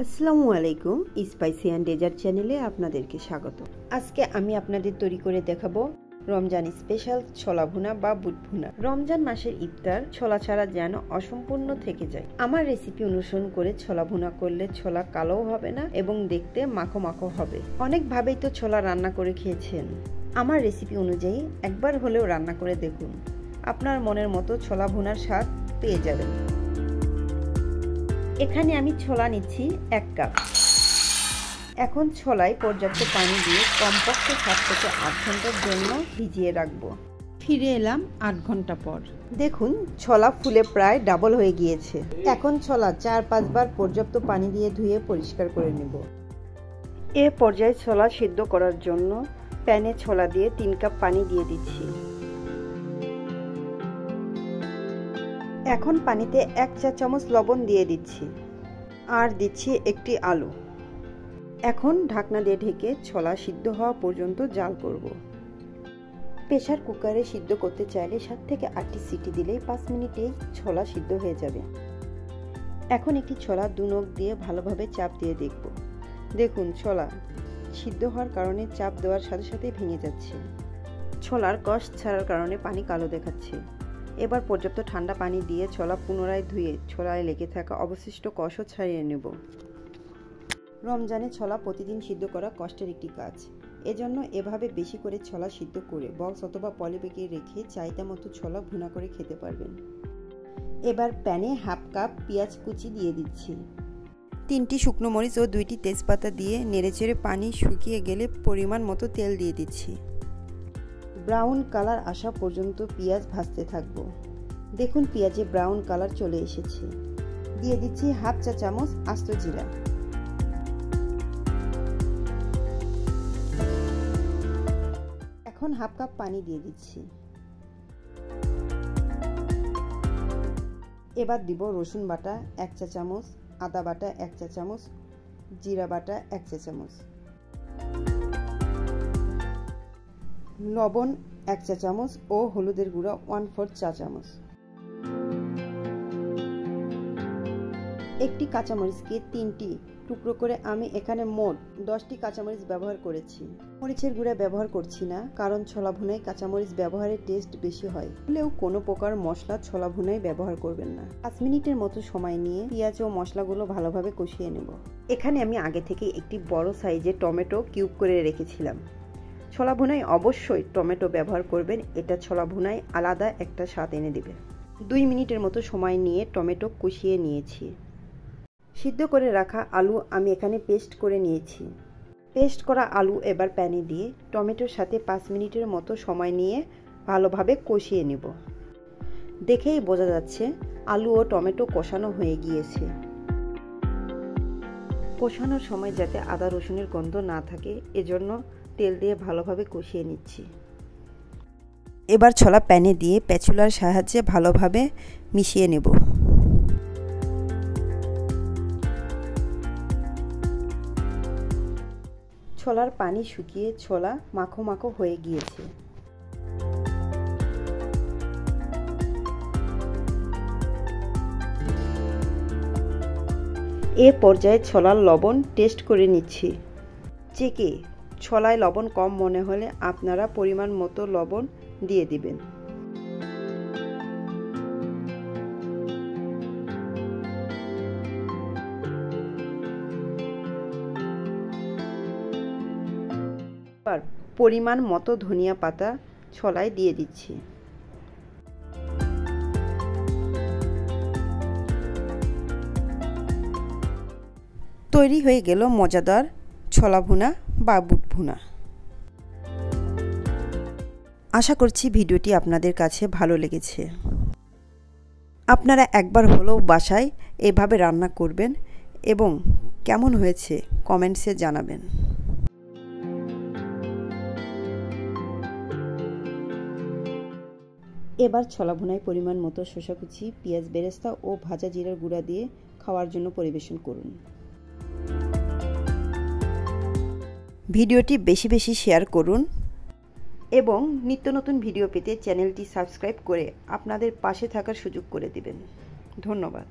আসসালামু আলাইকুম, spicy and dessert চ্যানেলে আপনাদেরকে স্বাগত। আজকে আমি আপনাদের তৈরি করে দেখাবো রমজান স্পেশাল ছোলা ভুনা বা বুট ভুনা। রমজান মাসের ইফতার ছোলা ছাড়া যেন অসম্পূর্ণ থেকে যায়। আমার রেসিপি অনুসরণ করে ছোলা ভুনা করলে ছোলা কালোও হবে না এবং দেখতে মাখো মাখো হবে। অনেকভাবেই তো ছোলা রান্না করে খেয়েছেন। আমার রেসিপি অনুযায়ী একবার হলেও রান্না করে দেখুন, আপনার মনের মতো ছোলা ভুনার স্বাদ পেয়ে যাবেন। এখানে আমি ছোলা নিচ্ছি 1 কাপ। এখন ছোলায় পর্যাপ্ত পানি দিয়ে কমপক্ষে 7 থেকে 8 ঘন্টার জন্য ভিজিয়ে রাখবো। ফিরে এলাম 8 ঘন্টা পর। দেখুন ছোলা ফুলে প্রায় ডাবল হয়ে গিয়েছে। এখন ছোলা 4-5 বার পর্যাপ্ত পানি দিয়ে ধুয়ে পরিষ্কার করে নেব। এ পর্যায়ে ছোলা সিদ্ধ করার জন্য প্যানে ছোলা দিয়ে 3 কাপ পানি দিয়ে দিচ্ছি। এখন পানিতে 1 চা চামচ লবণ দিয়ে দিচ্ছি আর দিচ্ছি একটি আলু। এখন ঢাকনা দিয়ে ঢেকে ছোলা সিদ্ধ হওয়া পর্যন্ত জাল করব। প্রেসার কুকারে সিদ্ধ করতে চাইলে 7 থেকে 8টি সিটি দিলেই 5 মিনিটেই ছোলা সিদ্ধ হয়ে যাবে। এখন একটি ছোলা 2 নখ দিয়ে ভালোভাবে চাপ দিয়ে দেখব। দেখুন ছোলা সিদ্ধ হওয়ার কারণে চাপ দেওয়ার সাথে সাথে ভেঙে যাচ্ছে। ছোলার কষ ছাড়ার কারণে পানি কালো দেখাচ্ছে। এবার পর্যাপ্ত ঠান্ডা পানি দিয়ে ছোলা পুনরায় ধুয়ে ছোলায় লেগে থাকা অবশিষ্ট কষও ছাড়িয়ে নেব। রমজানে ছোলা প্রতিদিন সিদ্ধ করা কষ্টের একটি কাজ। এজন্য এভাবে বেশি করে ছোলা সিদ্ধ করে বক্স অথবা পলিব্যাগে রেখে চাহিদা মতো ছোলা ভুনা করে খেতে পারবেন। এবার প্যানে 1/2 কাপ পেঁয়াজ কুচি দিয়ে দিচ্ছি। 3টি শুকনো মরিচ ও 2টি তেজপাতা দিয়ে নেড়েচেড়ে পানি শুকিয়ে গেলে পরিমাণ মতো তেল দিয়ে দিচ্ছি। ব্রাউন কালার আসা পর্যন্ত পেঁয়াজ ভাজতে থাকব। দেখুন পেঁয়াজে ব্রাউন কালার চলে এসেছে। দিয়ে দিচ্ছি 1/2 চা চামচ আস্ত জিরা। এখন 1/2 কাপ পানি দিয়ে দিচ্ছি। এবার দিব রসুন বাটা 1 চা চামচ, আদা বাটা 1 চা চামচ, জিরা বাটা 1 চা চামচ, লবণ 1 চা চামচ ও হলুদের গুঁড়া 1/4 চা চামচ। একটি কাঁচামরিচকে 3টি টুকরো করে আমি এখানে মোট 10টি কাঁচামরিচ ব্যবহার করেছি। মরিচের গুঁড়া ব্যবহার করছি না, কারণ ছোলা ভুনায় কাঁচামরিচ ব্যবহারের টেস্ট বেশি হয়। হলেও কোনো প্রকার মশলা ছোলা ভুনায় ব্যবহার করবেন না। 5 মিনিটের মতো সময় নিয়ে পেঁয়াজ ও মশলাগুলো ভালোভাবে কষিয়ে নেব। এখানে আমি আগে থেকে একটি বড় সাইজের টমেটো কিউব করে রেখেছিলাম। ছোলা ভুনায় অবশ্যই টমেটো ব্যবহার করবেন, এটা ছোলা ভুনায় আলাদা একটা স্বাদ এনে দেবে। 2 মিনিটের মতো সময় নিয়ে টমেটো কষিয়ে নিয়েছি। সিদ্ধ করে রাখা আলু আমি এখানে পেস্ট করে নিয়েছি। পেস্ট করা আলু এবার প্যানে দিয়ে টমেটোর সাথে 5 মিনিটের মতো সময় নিয়ে ভালোভাবে কষিয়ে নেব। দেখেই বোঝা যাচ্ছে আলু ও টমেটো কষানো হয়ে গিয়েছে। কষানোর সময় যাতে আদা রসুনের গন্ধ না থাকে এজন্য তেল দিয়ে ভালোভাবে কষিয়ে নিচ্ছি। এবার ছোলা প্যানে দিয়ে স্প্যাচুলার সাহায্যে ভালোভাবে মিশিয়ে নেব। ছোলার পানি শুকিয়ে ছোলা মাখো মাখো হয়ে গিয়েছে। এ পর্যায়ে ছোলার লবণ টেস্ট করে নিচ্ছি। চেকে ছোলায় লবণ কম মনে হলে আপনারা পরিমাণ মতো লবণ দিয়ে দিবেন। এবার পরিমাণ মতো ধনিয়া পাতা ছোলায় দিয়ে দিচ্ছি। তৈরি হয়ে গেল মজাদার ছোলা ভুনা বা বুট ভুনা। আশা করছি ভিডিওটি আপনাদের কাছে ভালো লেগেছে। আপনারা একবার হলেও বাসায় এভাবে রান্না করবেন এবং কেমন হয়েছে কমেন্টসে জানাবেন। এবার ছোলা ভুনায় পরিমাণ মতো শসা কুচি, পেঁয়াজ বেরেস্তা ও ভাজা জিরার গুঁড়া দিয়ে খাওয়ার জন্য পরিবেশন করুন। ভিডিওটি বেশি বেশি শেয়ার করুন এবং নিত্য নতুন ভিডিও পেতে চ্যানেলটি সাবস্ক্রাইব করে আপনাদের পাশে থাকার সুযোগ করে দিবেন। ধন্যবাদ।